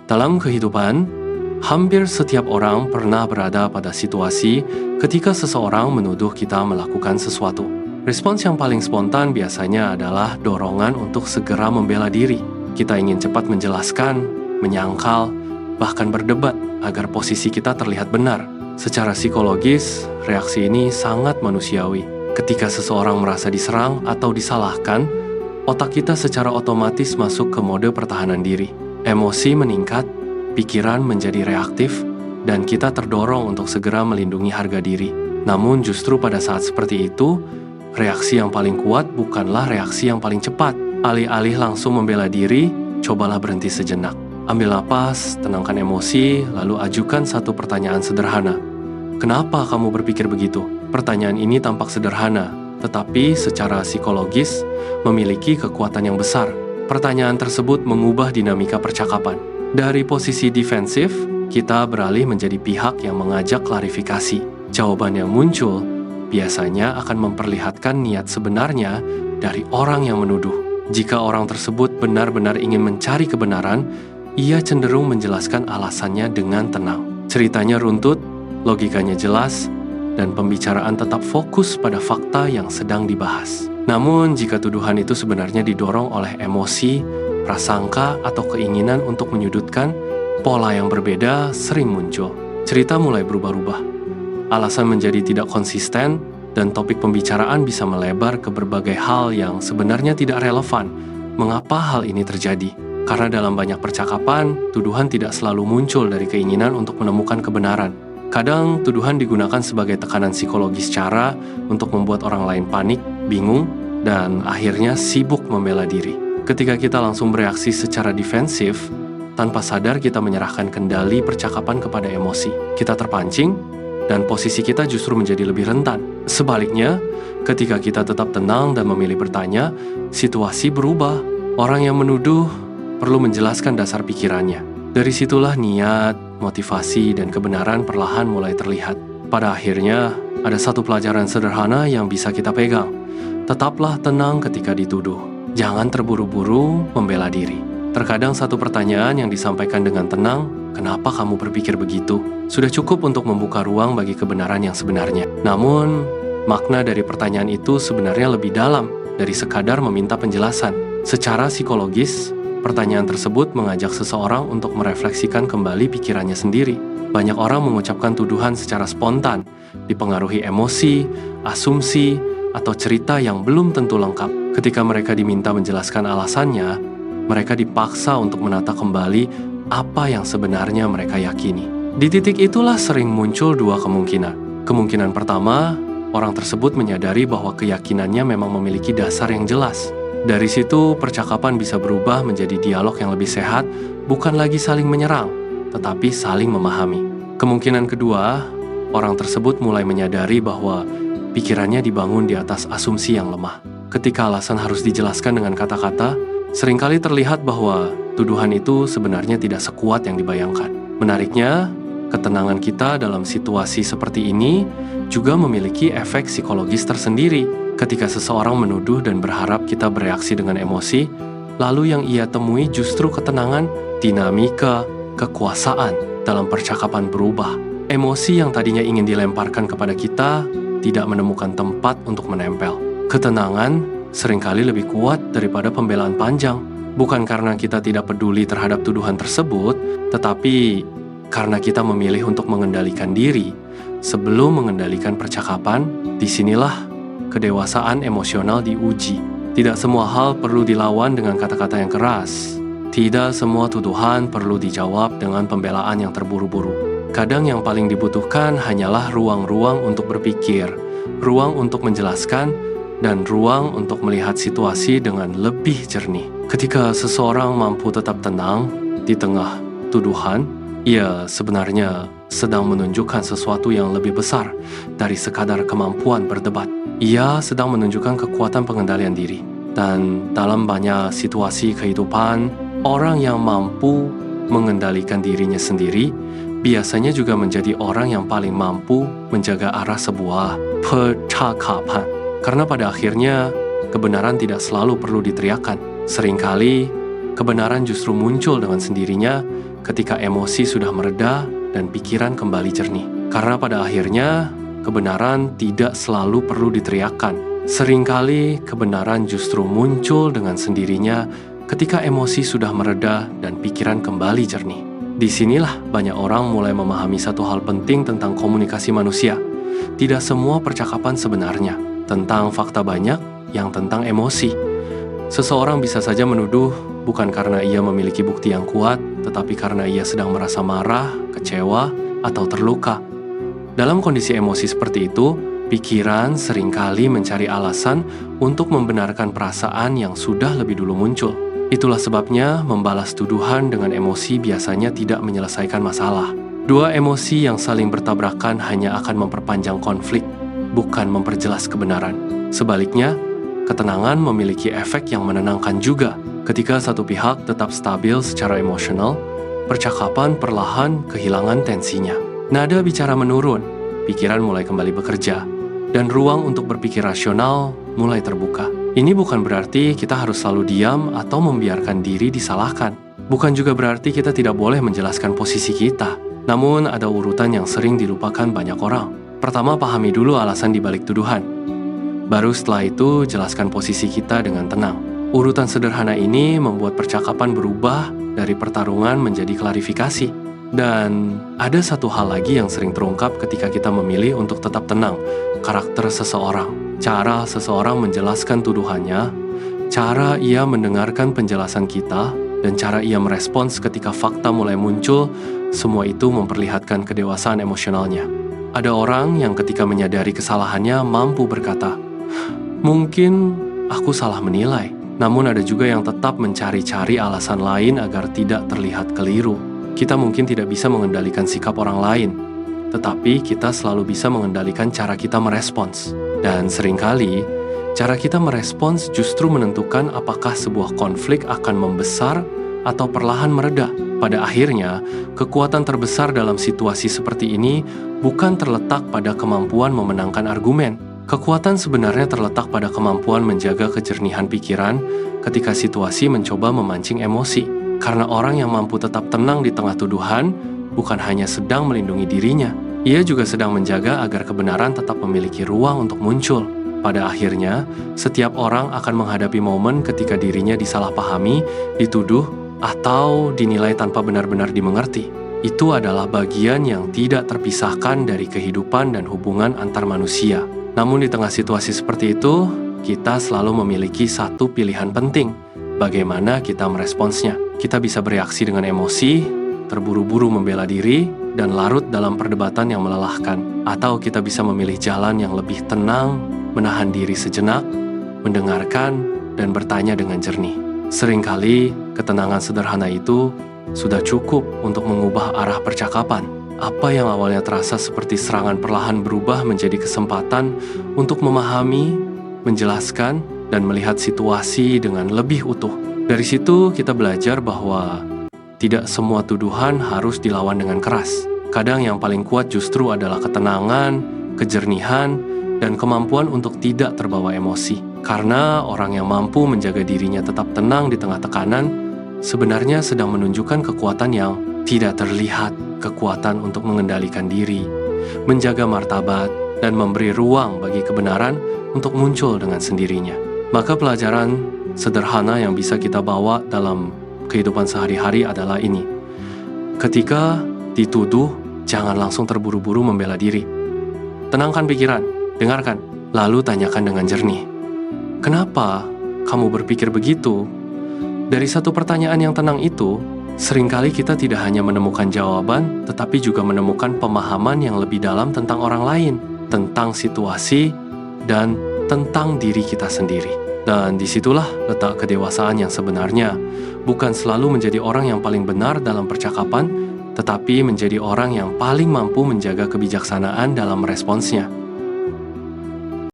Dalam kehidupan, hampir setiap orang pernah berada pada situasi ketika seseorang menuduh kita melakukan sesuatu. Respons yang paling spontan biasanya adalah dorongan untuk segera membela diri. Kita ingin cepat menjelaskan, menyangkal, bahkan berdebat agar posisi kita terlihat benar. Secara psikologis, reaksi ini sangat manusiawi. Ketika seseorang merasa diserang atau disalahkan, otak kita secara otomatis masuk ke mode pertahanan diri. Emosi meningkat, pikiran menjadi reaktif, dan kita terdorong untuk segera melindungi harga diri. Namun justru pada saat seperti itu, reaksi yang paling kuat bukanlah reaksi yang paling cepat. Alih-alih langsung membela diri, cobalah berhenti sejenak. Ambil napas, tenangkan emosi, lalu ajukan satu pertanyaan sederhana. Kenapa kamu berpikir begitu? Pertanyaan ini tampak sederhana, tetapi secara psikologis memiliki kekuatan yang besar. Pertanyaan tersebut mengubah dinamika percakapan. Dari posisi defensif, kita beralih menjadi pihak yang mengajak klarifikasi. Jawaban yang muncul biasanya akan memperlihatkan niat sebenarnya dari orang yang menuduh. Jika orang tersebut benar-benar ingin mencari kebenaran, ia cenderung menjelaskan alasannya dengan tenang. Ceritanya runtut, logikanya jelas, dan pembicaraan tetap fokus pada fakta yang sedang dibahas. Namun, jika tuduhan itu sebenarnya didorong oleh emosi, prasangka, atau keinginan untuk menyudutkan, pola yang berbeda sering muncul. Cerita mulai berubah-ubah. Alasan menjadi tidak konsisten, dan topik pembicaraan bisa melebar ke berbagai hal yang sebenarnya tidak relevan. Mengapa hal ini terjadi? Karena dalam banyak percakapan, tuduhan tidak selalu muncul dari keinginan untuk menemukan kebenaran. Kadang, tuduhan digunakan sebagai tekanan psikologis cara untuk membuat orang lain panik, bingung, dan akhirnya sibuk membela diri. Ketika kita langsung bereaksi secara defensif, tanpa sadar kita menyerahkan kendali percakapan kepada emosi. Kita terpancing, dan posisi kita justru menjadi lebih rentan. Sebaliknya, ketika kita tetap tenang dan memilih bertanya, situasi berubah. Orang yang menuduh perlu menjelaskan dasar pikirannya. Dari situlah niat, motivasi, dan kebenaran perlahan mulai terlihat. Pada akhirnya, ada satu pelajaran sederhana yang bisa kita pegang. Tetaplah tenang ketika dituduh. Jangan terburu-buru membela diri. Terkadang satu pertanyaan yang disampaikan dengan tenang, "Kenapa kamu berpikir begitu?" sudah cukup untuk membuka ruang bagi kebenaran yang sebenarnya. Namun, makna dari pertanyaan itu sebenarnya lebih dalam dari sekadar meminta penjelasan. Secara psikologis, pertanyaan tersebut mengajak seseorang untuk merefleksikan kembali pikirannya sendiri. Banyak orang mengucapkan tuduhan secara spontan, dipengaruhi emosi, asumsi, atau cerita yang belum tentu lengkap. Ketika mereka diminta menjelaskan alasannya, mereka dipaksa untuk menata kembali apa yang sebenarnya mereka yakini. Di titik itulah sering muncul dua kemungkinan. Kemungkinan pertama, orang tersebut menyadari bahwa keyakinannya memang memiliki dasar yang jelas. Dari situ, percakapan bisa berubah menjadi dialog yang lebih sehat, bukan lagi saling menyerang, tetapi saling memahami. Kemungkinan kedua, orang tersebut mulai menyadari bahwa pikirannya dibangun di atas asumsi yang lemah. Ketika alasan harus dijelaskan dengan kata-kata, seringkali terlihat bahwa tuduhan itu sebenarnya tidak sekuat yang dibayangkan. Menariknya, ketenangan kita dalam situasi seperti ini juga memiliki efek psikologis tersendiri. Ketika seseorang menuduh dan berharap kita bereaksi dengan emosi, lalu yang ia temui justru ketenangan, dinamika, kekuasaan dalam percakapan berubah. Emosi yang tadinya ingin dilemparkan kepada kita tidak menemukan tempat untuk menempel. Ketenangan seringkali lebih kuat daripada pembelaan panjang, bukan karena kita tidak peduli terhadap tuduhan tersebut, tetapi karena kita memilih untuk mengendalikan diri sebelum mengendalikan percakapan. Disinilah kedewasaan emosional diuji. Tidak semua hal perlu dilawan dengan kata-kata yang keras. Tidak semua tuduhan perlu dijawab dengan pembelaan yang terburu-buru. Kadang yang paling dibutuhkan hanyalah ruang-ruang untuk berpikir, ruang untuk menjelaskan, dan ruang untuk melihat situasi dengan lebih jernih. Ketika seseorang mampu tetap tenang di tengah tuduhan, ia sebenarnya sedang menunjukkan sesuatu yang lebih besar dari sekadar kemampuan berdebat. Ia sedang menunjukkan kekuatan pengendalian diri. Dan dalam banyak situasi kehidupan, orang yang mampu mengendalikan dirinya sendiri biasanya juga menjadi orang yang paling mampu menjaga arah sebuah percakapan. Karena pada akhirnya, kebenaran tidak selalu perlu diteriakkan. Seringkali, kebenaran justru muncul dengan sendirinya ketika emosi sudah mereda dan pikiran kembali jernih. Karena pada akhirnya, kebenaran tidak selalu perlu diteriakkan. Seringkali kebenaran justru muncul dengan sendirinya ketika emosi sudah mereda dan pikiran kembali jernih. Disinilah banyak orang mulai memahami satu hal penting tentang komunikasi manusia. Tidak semua percakapan sebenarnya tentang fakta banyak yang tentang emosi. Seseorang bisa saja menuduh bukan karena ia memiliki bukti yang kuat, tetapi karena ia sedang merasa marah, kecewa, atau terluka. Dalam kondisi emosi seperti itu, pikiran seringkali mencari alasan untuk membenarkan perasaan yang sudah lebih dulu muncul. Itulah sebabnya membalas tuduhan dengan emosi biasanya tidak menyelesaikan masalah. Dua emosi yang saling bertabrakan hanya akan memperpanjang konflik, bukan memperjelas kebenaran. Sebaliknya, ketenangan memiliki efek yang menenangkan juga. Ketika satu pihak tetap stabil secara emosional, percakapan perlahan kehilangan tensinya. Nada bicara menurun, pikiran mulai kembali bekerja, dan ruang untuk berpikir rasional mulai terbuka. Ini bukan berarti kita harus selalu diam atau membiarkan diri disalahkan. Bukan juga berarti kita tidak boleh menjelaskan posisi kita. Namun ada urutan yang sering dilupakan banyak orang. Pertama, pahami dulu alasan dibalik tuduhan. Baru setelah itu, jelaskan posisi kita dengan tenang. Urutan sederhana ini membuat percakapan berubah dari pertarungan menjadi klarifikasi. Dan ada satu hal lagi yang sering terungkap ketika kita memilih untuk tetap tenang, karakter seseorang. Cara seseorang menjelaskan tuduhannya, cara ia mendengarkan penjelasan kita, dan cara ia merespons ketika fakta mulai muncul, semua itu memperlihatkan kedewasaan emosionalnya. Ada orang yang ketika menyadari kesalahannya mampu berkata, "Mungkin aku salah menilai." Namun ada juga yang tetap mencari-cari alasan lain agar tidak terlihat keliru. Kita mungkin tidak bisa mengendalikan sikap orang lain, tetapi kita selalu bisa mengendalikan cara kita merespons. Dan seringkali, cara kita merespons justru menentukan apakah sebuah konflik akan membesar atau perlahan mereda. Pada akhirnya, kekuatan terbesar dalam situasi seperti ini bukan terletak pada kemampuan memenangkan argumen. Kekuatan sebenarnya terletak pada kemampuan menjaga kejernihan pikiran ketika situasi mencoba memancing emosi. Karena orang yang mampu tetap tenang di tengah tuduhan bukan hanya sedang melindungi dirinya, ia juga sedang menjaga agar kebenaran tetap memiliki ruang untuk muncul. Pada akhirnya, setiap orang akan menghadapi momen ketika dirinya disalahpahami, dituduh, atau dinilai tanpa benar-benar dimengerti. Itu adalah bagian yang tidak terpisahkan dari kehidupan dan hubungan antar manusia. Namun di tengah situasi seperti itu, kita selalu memiliki satu pilihan penting. Bagaimana kita meresponsnya? Kita bisa bereaksi dengan emosi, terburu-buru membela diri, dan larut dalam perdebatan yang melelahkan. Atau kita bisa memilih jalan yang lebih tenang, menahan diri sejenak, mendengarkan, dan bertanya dengan jernih. Seringkali, ketenangan sederhana itu sudah cukup untuk mengubah arah percakapan. Apa yang awalnya terasa seperti serangan perlahan berubah menjadi kesempatan untuk memahami, menjelaskan, dan melihat situasi dengan lebih utuh. Dari situ, kita belajar bahwa tidak semua tuduhan harus dilawan dengan keras. Kadang yang paling kuat justru adalah ketenangan, kejernihan, dan kemampuan untuk tidak terbawa emosi. Karena orang yang mampu menjaga dirinya tetap tenang di tengah tekanan, sebenarnya sedang menunjukkan kekuatan yang tidak terlihat, kekuatan untuk mengendalikan diri, menjaga martabat, dan memberi ruang bagi kebenaran untuk muncul dengan sendirinya. Maka pelajaran sederhana yang bisa kita bawa dalam kehidupan sehari-hari adalah ini. Ketika dituduh, jangan langsung terburu-buru membela diri. Tenangkan pikiran, dengarkan, lalu tanyakan dengan jernih. Kenapa kamu berpikir begitu? Dari satu pertanyaan yang tenang itu, seringkali kita tidak hanya menemukan jawaban, tetapi juga menemukan pemahaman yang lebih dalam tentang orang lain, tentang situasi, dan tentang diri kita sendiri. Dan disitulah letak kedewasaan yang sebenarnya, bukan selalu menjadi orang yang paling benar dalam percakapan, tetapi menjadi orang yang paling mampu menjaga kebijaksanaan dalam responsnya.